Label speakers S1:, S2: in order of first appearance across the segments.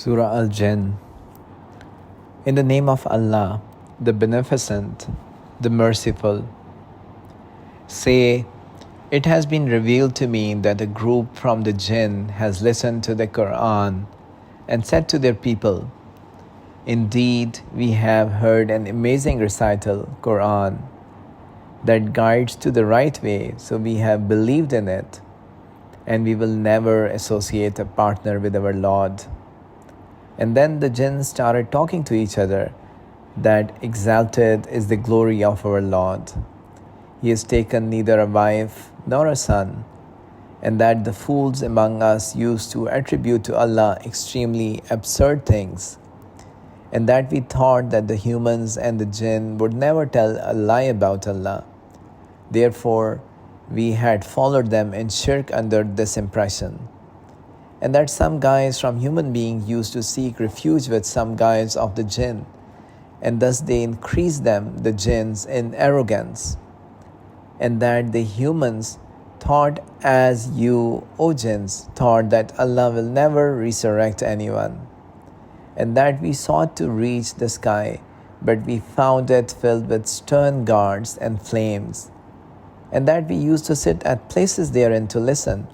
S1: Surah Al-Jinn. In the name of Allah, the Beneficent, the Merciful. Say, it has been revealed to me that a group from the Jinn has listened to the Quran and said to their people, indeed, we have heard an amazing recital, Quran, that guides to the right way, so we have believed in it, and we will never associate a partner with our Lord. And then the jinn started talking to each other, that exalted is the glory of our Lord. He has taken neither a wife nor a son, and that the fools among us used to attribute to Allah extremely absurd things, and that we thought that the humans and the jinn would never tell a lie about Allah. Therefore, we had followed them in shirk under this impression. And that some guys from human beings used to seek refuge with some guys of the jinn, and thus they increased them, the jinns, in arrogance. And that the humans thought as you, O jinns, thought that Allah will never resurrect anyone. And that we sought to reach the sky, but we found it filled with stern guards and flames. And that we used to sit at places therein to listen.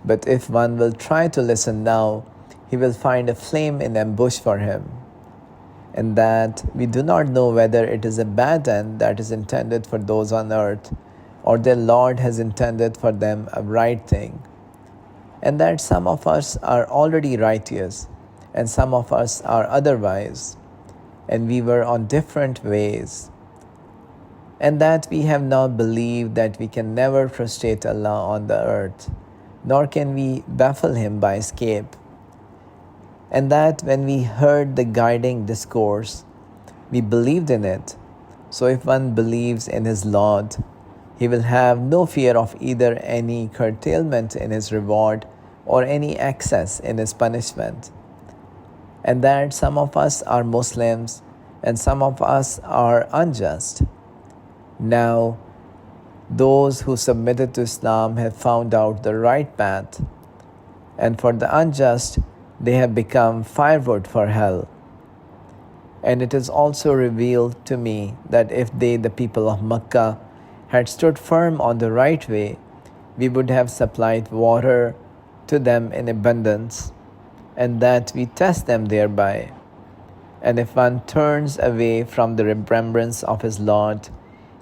S1: But if one will try to listen now, he will find a flame in ambush for him. And that we do not know whether it is a bad end that is intended for those on earth, or their Lord has intended for them a right thing. And that some of us are already righteous, and some of us are otherwise, and we were on different ways. And that we have now believed that we can never frustrate Allah on the earth, nor can we baffle Him by escape. And that when we heard the guiding discourse, we believed in it. So if one believes in his Lord, he will have no fear of either any curtailment in his reward or any excess in his punishment. And that some of us are Muslims and some of us are unjust. Now, those who submitted to Islam have found out the right path, and for the unjust, they have become firewood for hell. And it is also revealed to me that if they, the people of Makkah, had stood firm on the right way, we would have supplied water to them in abundance, and that we test them thereby. And if one turns away from the remembrance of his Lord,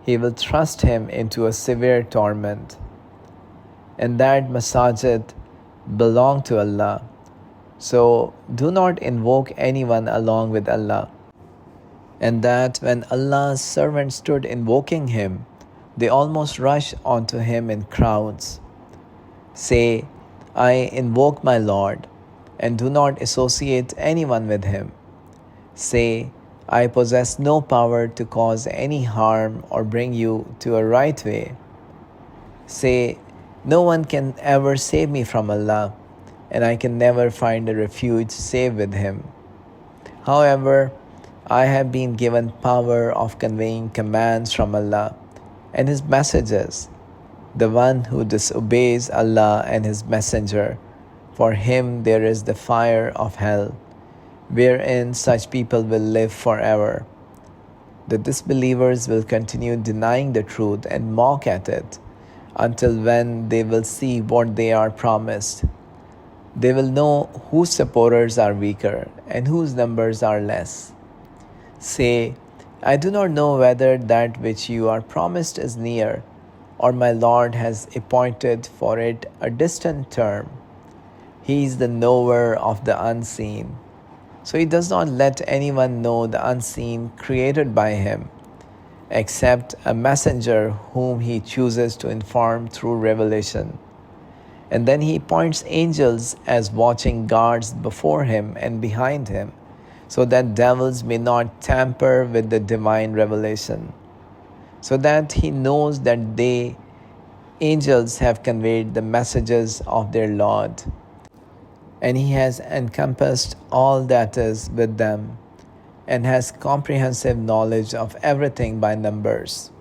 S1: He will thrust him into a severe torment. And that masajid belong to Allah. So do not invoke anyone along with Allah. And that when Allah's servants stood invoking Him, they almost rush onto Him in crowds. Say, I invoke my Lord, and do not associate anyone with Him. Say, I possess no power to cause any harm or bring you to a right way. Say, no one can ever save me from Allah, and I can never find a refuge save with Him. However, I have been given power of conveying commands from Allah and His messages. The one who disobeys Allah and His messenger, for him there is the fire of hell, wherein such people will live forever. The disbelievers will continue denying the truth and mock at it, until when they will see what they are promised. They will know whose supporters are weaker and whose numbers are less. Say, I do not know whether that which you are promised is near, or my Lord has appointed for it a distant term. He is the knower of the unseen. So He does not let anyone know the unseen created by Him, except a messenger whom He chooses to inform through revelation. And then He appoints angels as watching guards before Him and behind Him, so that devils may not tamper with the divine revelation. So that He knows that they, angels, have conveyed the messages of their Lord. And He has encompassed all that is with them, and has comprehensive knowledge of everything by numbers.